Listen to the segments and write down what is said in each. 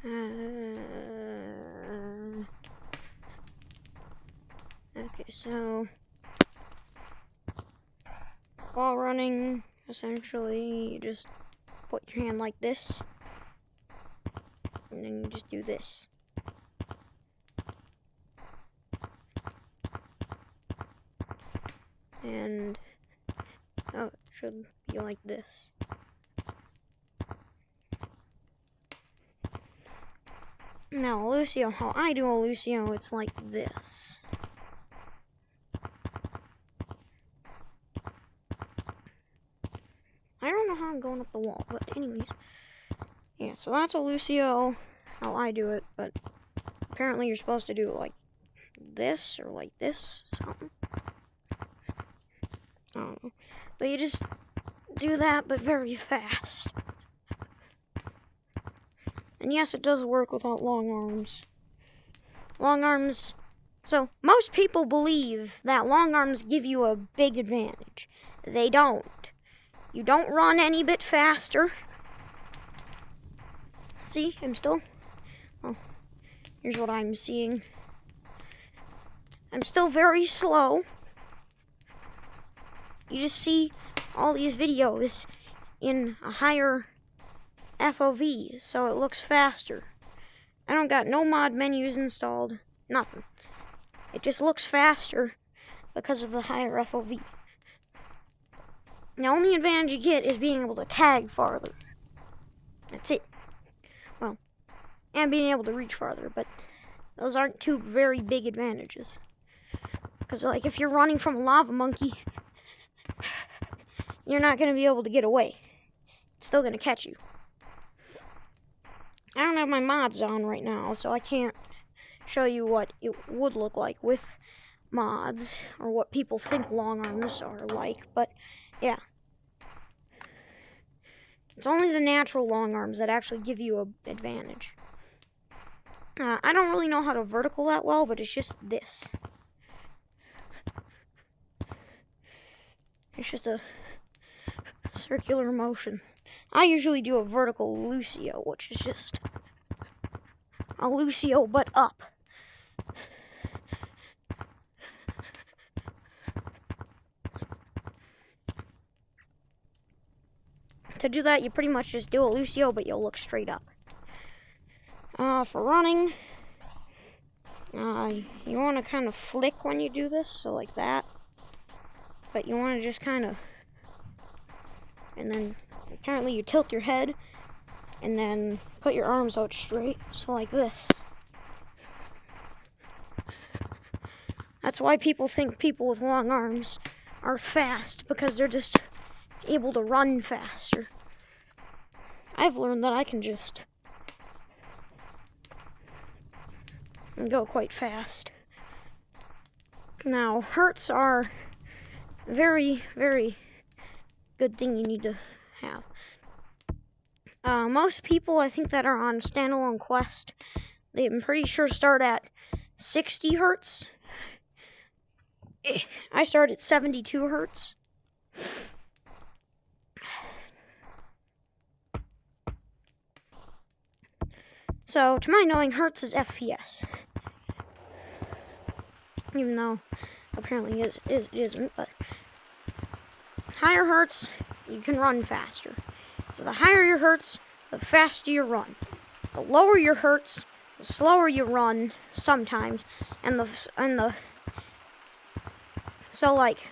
Okay, so while running, essentially, you just put your hand like this, and then you just do this. And, oh, it should be like this. Now, Lucio, how I do a Lucio, it's like this. I don't know how I'm going up the wall, but anyways. Yeah, so that's a Lucio, how I do it, but apparently you're supposed to do it like this, or like this, something. I don't know. But you just do that, but very fast. And yes, it does work without long arms. Long arms... So, most people believe that long arms give you a big advantage. They don't. You don't run any bit faster. See, I'm still... Well, here's what I'm seeing. I'm still very slow. You just see all these videos in a higher FOV, so it looks faster. I don't got no mod menus installed, nothing. It just looks faster because of the higher FOV. The only advantage you get is being able to tag farther. That's it. Well, and being able to reach farther, but those aren't two very big advantages. Because, like, if you're running from a lava monkey, you're not going to be able to get away. It's still going to catch you. I don't have my mods on right now, so I can't show you what it would look like with mods, or what people think long arms are like, but yeah. It's only the natural long arms that actually give you an advantage. I don't really know how to vertical that well, but it's just this. It's just a circular motion. I usually do a vertical Lucio, which is just a Lucio but up. To do that, you pretty much just do a Lucio, but you'll look straight up. For running, you want to kind of flick when you do this, so like that. But you want to just kind of, and then apparently you tilt your head, and then put your arms out straight, so like this. That's why people think people with long arms are fast, because they're just able to run faster. I've learned that I can just go quite fast. Now, hurts are very, very good thing you need to have. Most people, I think, that are on standalone quest, I'm pretty sure start at 60 hertz. I start at 72 hertz. So, to my knowing, hertz is FPS. Even though, apparently, it isn't, but higher hertz, you can run faster. So the higher your hertz, the faster you run. The lower your hertz, the slower you run sometimes, so like,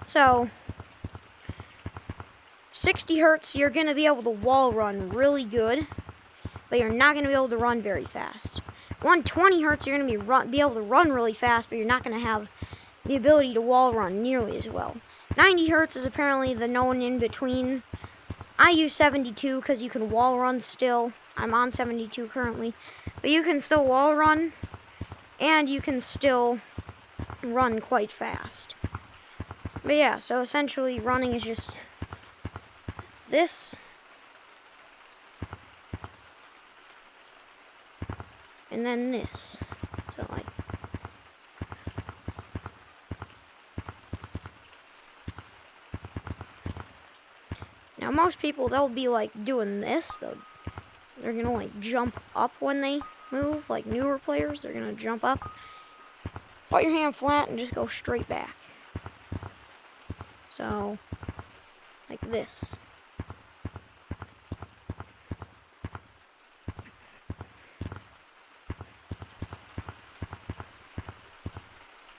so 60 hertz, you're gonna be able to wall run really good, but you're not gonna be able to run very fast. 120 hertz, you're gonna be able to run really fast, but you're not gonna have the ability to wall run nearly as well. 90 hertz is apparently the known in between. I use 72 because you can wall run still. I'm on 72 currently, but you can still wall run, and you can still run quite fast. But yeah, so essentially running is just this, and then this. So like, Now, most people, they'll be like doing this. They're gonna like jump up when they move. Like newer players, they're gonna jump up, put your hand flat, and just go straight back. So, like this.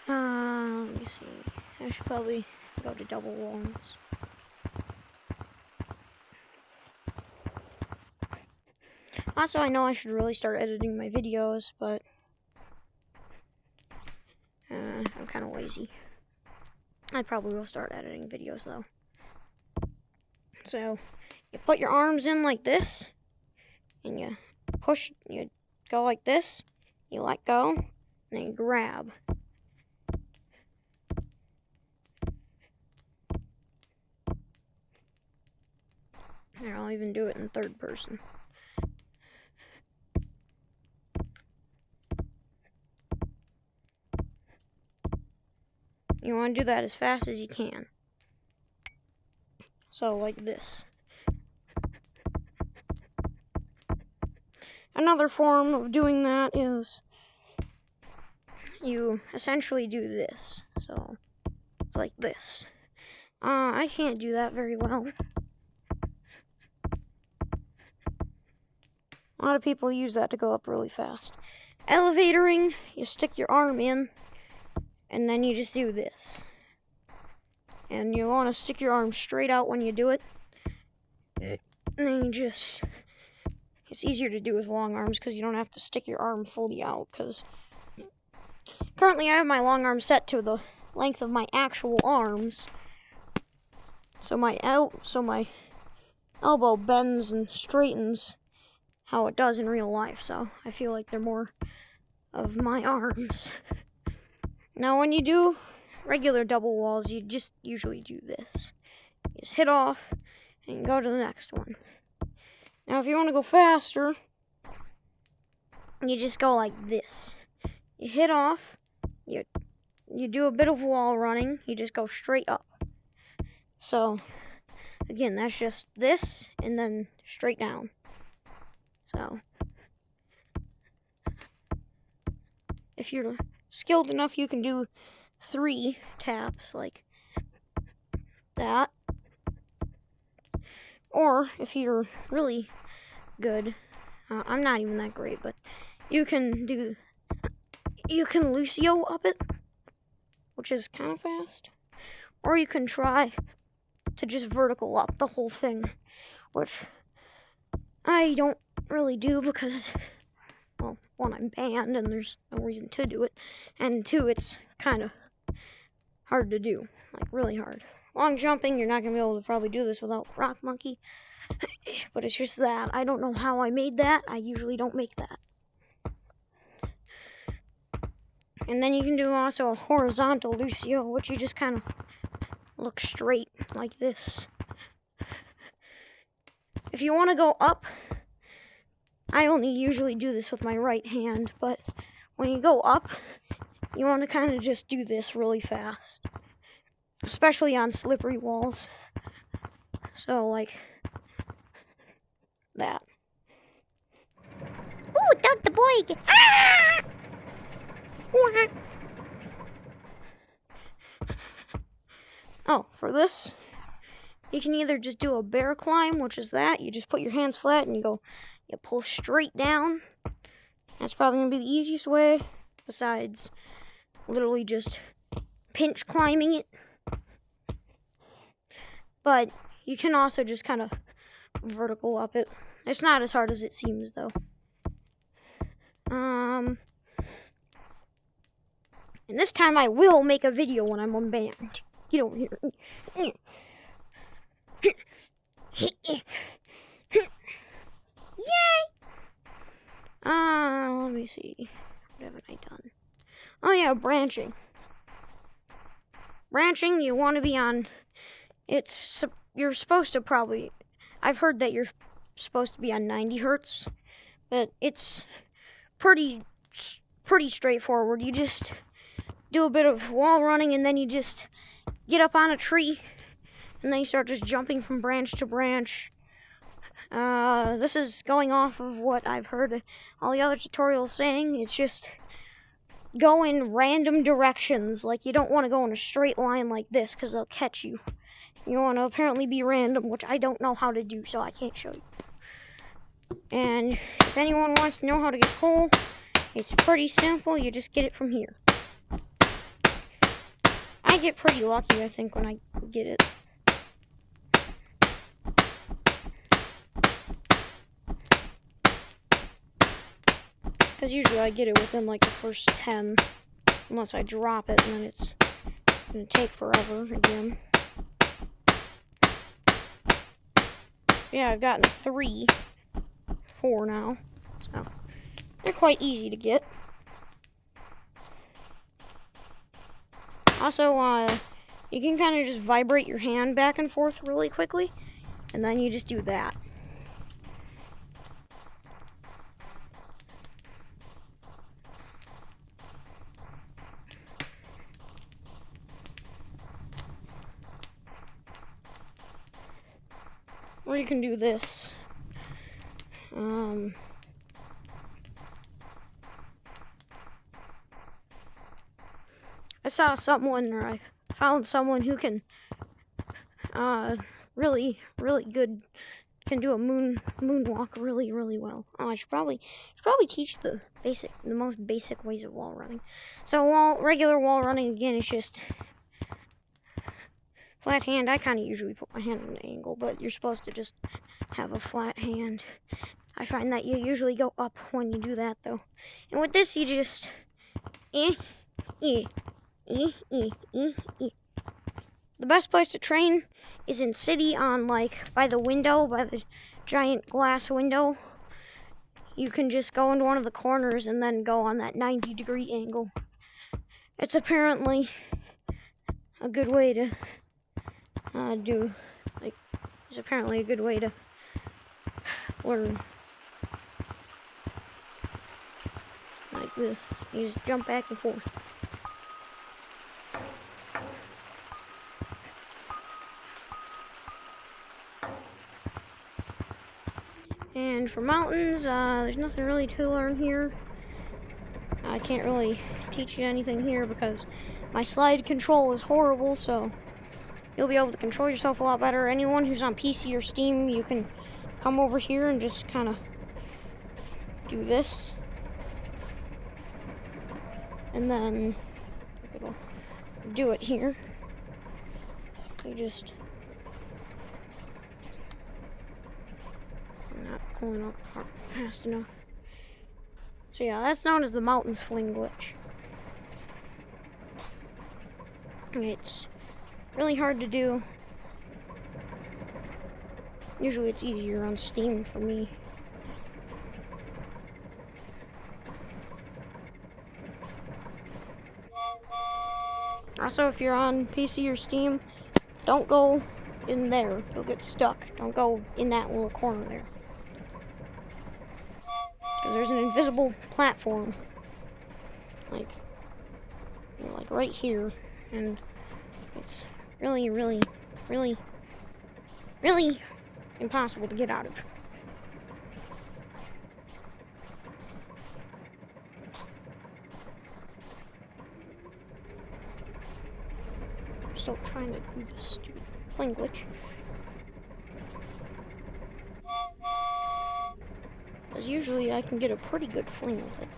Let me see. I should probably go to double walls. Also, I know I should really start editing my videos, but I'm kind of lazy. I probably will start editing videos, though. So, you put your arms in like this, and you push, you go like this, you let go, and then you grab. Here, I'll even do it in third person. You want to do that as fast as you can. So, like this. Another form of doing that is you essentially do this. So, it's like this. I can't do that very well. A lot of people use that to go up really fast. Elevatoring, you stick your arm in, and then you just do this. And you want to stick your arm straight out when you do it. And then you just... It's easier to do with long arms because you don't have to stick your arm fully out. Because currently I have my long arm set to the length of my actual arms. So my elbow bends and straightens how it does in real life. So I feel like they're more of my arms. Now when you do regular double walls, you just usually do this. You just hit off and go to the next one. Now if you want to go faster, you just go like this. You hit off, you do a bit of wall running, you just go straight up. So again, that's just this and then straight down. So if you're skilled enough, you can do 3 taps like that. Or if you're really good, I'm not even that great, but you can Lucio up it, which is kind of fast. Or you can try to just vertical up the whole thing, which I don't really do because, well, 1, I'm banned and there's no reason to do it, and 2, it's kind of hard to do, like really hard. Long jumping, you're not going to be able to probably do this without Rock Monkey, but it's just that. I don't know how I made that. I usually don't make that. And then you can do also a horizontal Lucio, which you just kind of look straight like this. If you want to go up, I only usually do this with my right hand, but when you go up, you want to kind of just do this really fast. Especially on slippery walls. So, like that. Ooh, Doug the boy! Ah! Oh, for this, you can either just do a bear climb, which is that. You just put your hands flat and you pull straight down. That's probably going to be the easiest way, besides literally just pinch climbing it. But you can also just kind of vertical up it. It's not as hard as it seems, though. And this time I will make a video when I'm unbanned. Get over here. Yay! Let me see. What haven't I done? Oh yeah, branching. Branching, you want to be on... You're supposed to probably... I've heard that you're supposed to be on 90 hertz, but it's pretty straightforward. You just do a bit of wall running, and then you just get up on a tree, and then you start just jumping from branch to branch. This is going off of what I've heard all the other tutorials saying. It's just go in random directions. Like, you don't want to go in a straight line like this because they'll catch you. You want to apparently be random, which I don't know how to do, so I can't show you. And if anyone wants to know how to get coal, it's pretty simple. You just get it from here. I get pretty lucky, I think, when I get it. Because usually I get it within like the first 10, unless I drop it, and then it's going to take forever again. Yeah, I've gotten 4 now, so they're quite easy to get. Also, you can kind of just vibrate your hand back and forth really quickly, and then you just do that. Or you can do this. I saw someone, or I found someone who can really good, can do a moonwalk really well. Oh, I should probably teach the most basic ways of wall running. So regular wall running again is just flat hand. I kind of usually put my hand on an angle, but you're supposed to just have a flat hand. I find that you usually go up when you do that, though. And with this, you just The best place to train is in city, on like by the giant glass window. You can just go into one of the corners and then go on that 90-degree angle. It's apparently a good way to it's apparently a good way to learn. Like this. You just jump back and forth. And for mountains, there's nothing really to learn here. I can't really teach you anything here because my slide control is horrible, so you'll be able to control yourself a lot better. Anyone who's on PC or Steam, you can come over here and just kind of do this. And then it'll do it here. You just... I'm not pulling up fast enough. So yeah, that's known as the mountains fling glitch. It's really hard to do. Usually it's easier on Steam for me. Also, if you're on PC or Steam, don't go in there. You'll get stuck. Don't go in that little corner there. Because there's an invisible platform. Like right here. And it's really impossible to get out of. I'm still trying to do this stupid fling glitch. Because usually I can get a pretty good fling with it.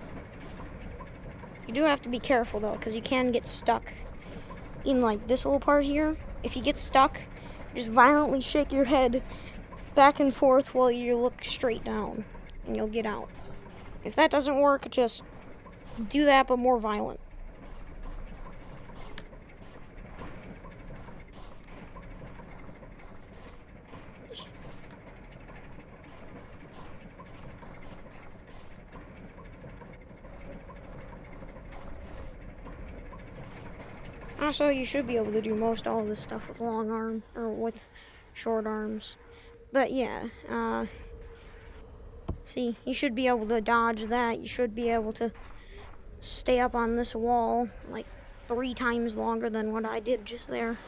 You do have to be careful though, because you can get stuck in like this little part here. If you get stuck, just violently shake your head back and forth while you look straight down, and you'll get out. If that doesn't work, just do that, but more violent. Also, you should be able to do all of this stuff with long arm, or with short arms. But yeah, see, you should be able to dodge that. You should be able to stay up on this wall like 3 times longer than what I did just there.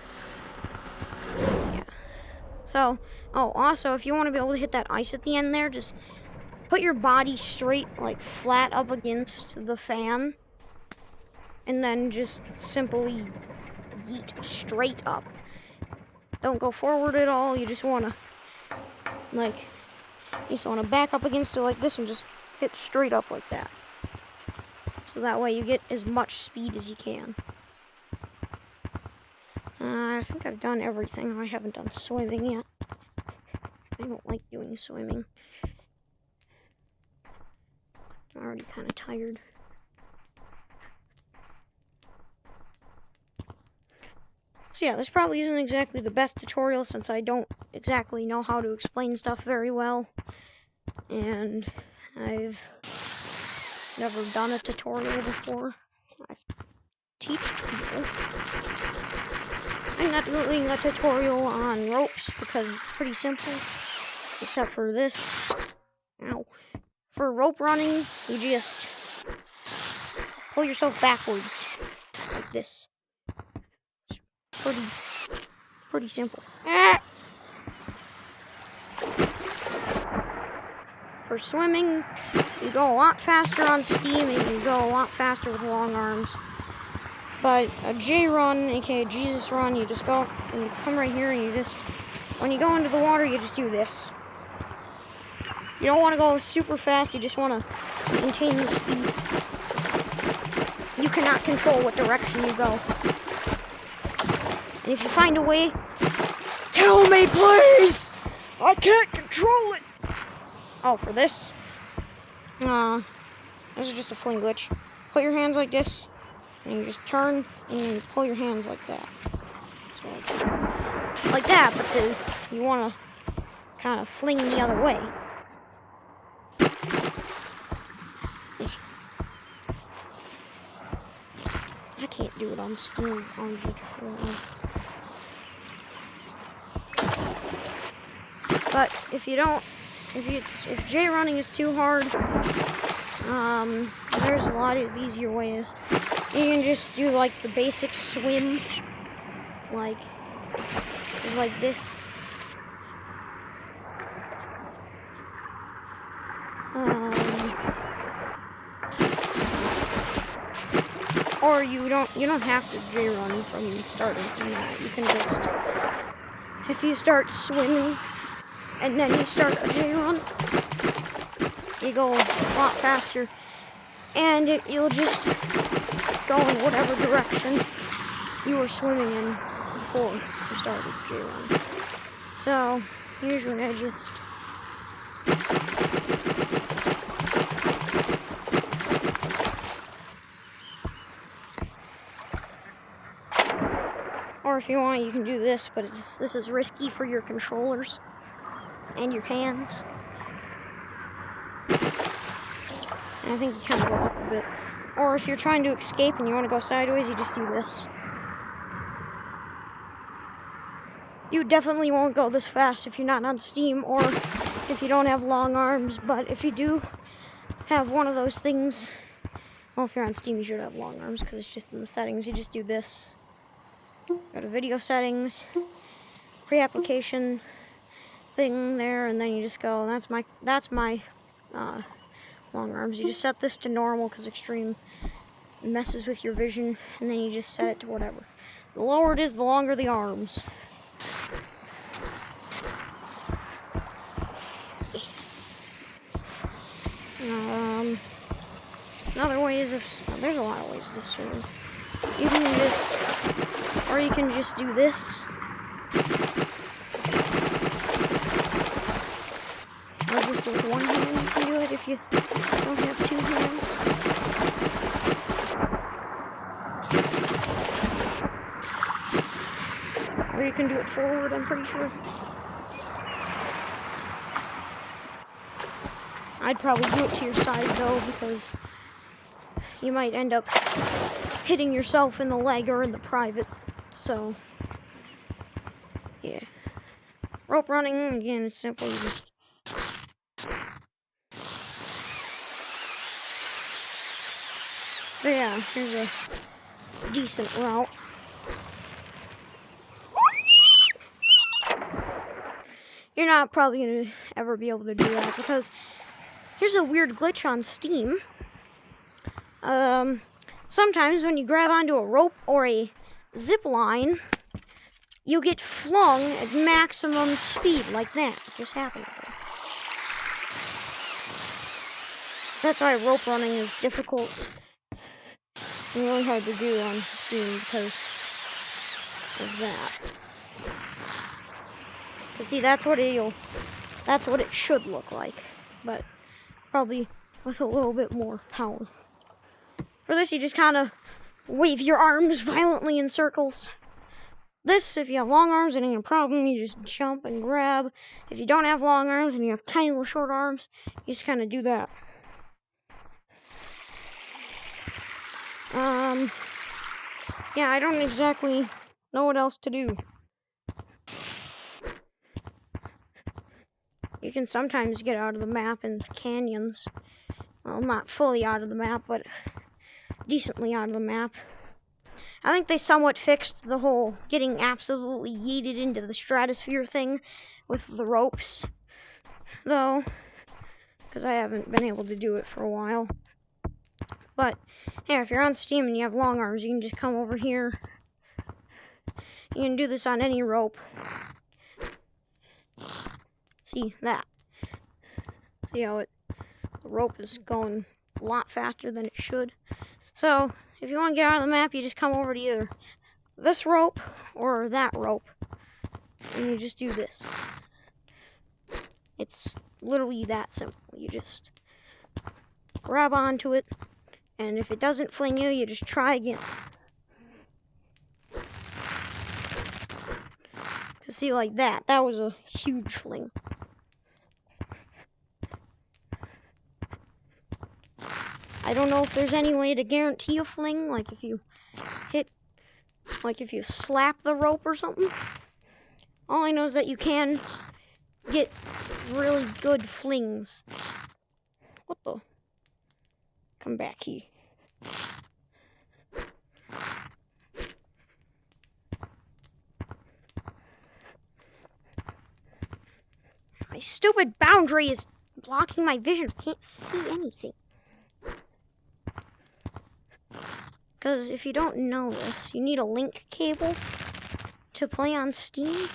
Yeah. So, oh, also, if you want to be able to hit that ice at the end there, just put your body straight, like flat up against the fan, and then just simply yeet straight up. Don't go forward at all. You just want to, back up against it like this and just hit straight up like that. So that way you get as much speed as you can. I think I've done everything. I haven't done swimming yet. I don't like doing swimming. I'm already kind of tired. So yeah, this probably isn't exactly the best tutorial since I don't exactly know how to explain stuff very well. And I've never done a tutorial before. I've teach people. I'm not doing a tutorial on ropes because it's pretty simple. Except for this. Ow. For rope running, you just pull yourself backwards. Like this. It's pretty simple. For swimming, you go a lot faster on steam and you go a lot faster with long arms. But a J run, aka Jesus run, you just go and you come right here and you just, when you go into the water, you just do this. You don't want to go super fast, you just want to maintain the speed. You cannot control what direction you go. And if you find a way, tell me please! I can't control it! Oh, for this? This is just a fling glitch. Put your hands like this. And you just turn and you pull your hands like that. So like that, but then you want to kind of fling the other way. I can't do it on Steam on GTA. But if you don't, if J running is too hard, there's a lot of easier ways. You can just do like the basic swim, like this. Or you don't have to J run from starting from that. You can just, if you start swimming and then you start a J run, you go a lot faster, and you'll just go in whatever direction you were swimming in before you started J run. So usually I just or if you want, you can do this, but this is risky for your controllers and your hands. And I think you kind of go up a bit. Or if you're trying to escape and you want to go sideways, you just do this. You definitely won't go this fast if you're not on Steam or if you don't have long arms, but if you do have one of those things, well, if you're on Steam, you should have long arms because it's just in the settings. You just do this. Go to video settings, pre-application thing there, and then you just go, that's my long arms. You just set this to normal because extreme messes with your vision, and then you just set it to whatever. The lower it is, the longer the arms. Another way is there's a lot of ways to swim. You can just, or you can just do this. Or just with one hand you can do it if you don't have two hands. Or you can do it forward, I'm pretty sure. I'd probably do it to your side though, because you might end up hitting yourself in the leg or in the private. So, yeah. Rope running, again, it's simple. You just but yeah, here's a decent route. you're not probably going to ever be able to do that, because here's a weird glitch on Steam. Sometimes when you grab onto a rope or a zip line, you get flung at maximum speed, like that. It just happened. So that's why rope running is difficult and really hard to do on Steam, because of that. But see, that's what it should look like, but probably with a little bit more power. For this, you just kind of wave your arms violently in circles. This, if you have long arms, it ain't a problem. You just jump and grab. If you don't have long arms and you have tiny little short arms, you just kind of do that. Yeah, I don't exactly know what else to do. You can sometimes get out of the map in canyons. Well, not fully out of the map, but decently out of the map. I think they somewhat fixed the whole getting absolutely yeeted into the stratosphere thing with the ropes, though, because I haven't been able to do it for a while. But, yeah, if you're on Steam and you have long arms, you can just come over here. You can do this on any rope. See, that. See how the rope is going a lot faster than it should. So, if you want to get out of the map, you just come over to either this rope or that rope. And you just do this. It's literally that simple. You just grab onto it, and if it doesn't fling you, you just try again. Cause see, like that was a huge fling. I don't know if there's any way to guarantee a fling, like if you slap the rope or something. All I know is that you can get really good flings. What the? Come back here. My stupid boundary is blocking my vision. I can't see anything. Because if you don't know this, you need a link cable to play on Steam.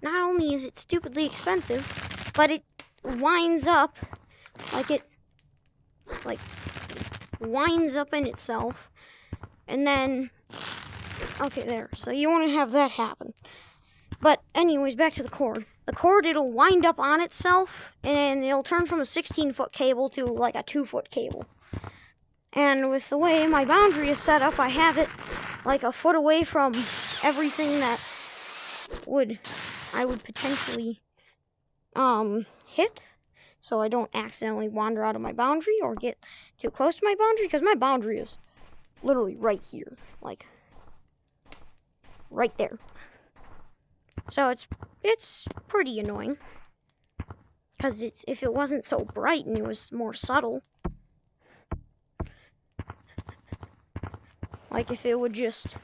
Not only is it stupidly expensive, but it winds up winds up in itself. And then, okay, there. So you want to have that happen. But anyways, back to the cord. The cord, it'll wind up on itself, and it'll turn from a 16-foot cable to like a 2-foot cable. And with the way my boundary is set up, I have it like a foot away from everything that I would potentially hit, so I don't accidentally wander out of my boundary or get too close to my boundary, because my boundary is literally right here, like right there. So it's pretty annoying, because if it wasn't so bright and it was more subtle. Like if it would just,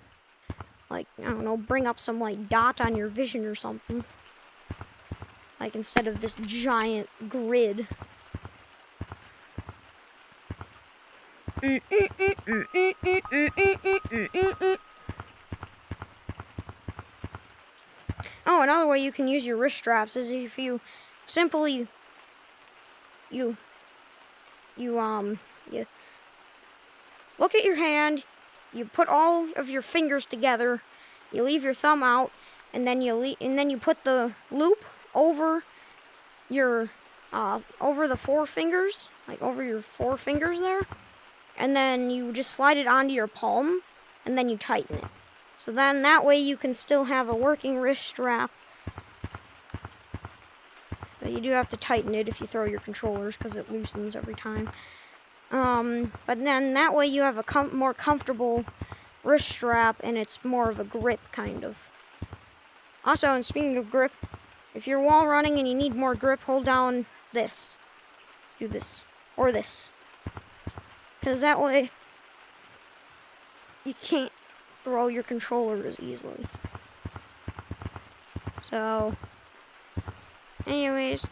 like, I don't know, bring up some like dot on your vision or something. Like instead of this giant grid. Oh, another way you can use your wrist straps is if you simply you look at your hand. You put all of your fingers together, you leave your thumb out, and then you put the loop over your over the four fingers, like over your 4 fingers there, and then you just slide it onto your palm, and then you tighten it. So then that way you can still have a working wrist strap. But you do have to tighten it if you throw your controllers, because it loosens every time. But then that way you have a more comfortable wrist strap, and it's more of a grip, kind of. Also, and speaking of grip, if you're wall running and you need more grip, hold down this. Do this. Or this. Because that way you can't throw your controller as easily. So, Anyways,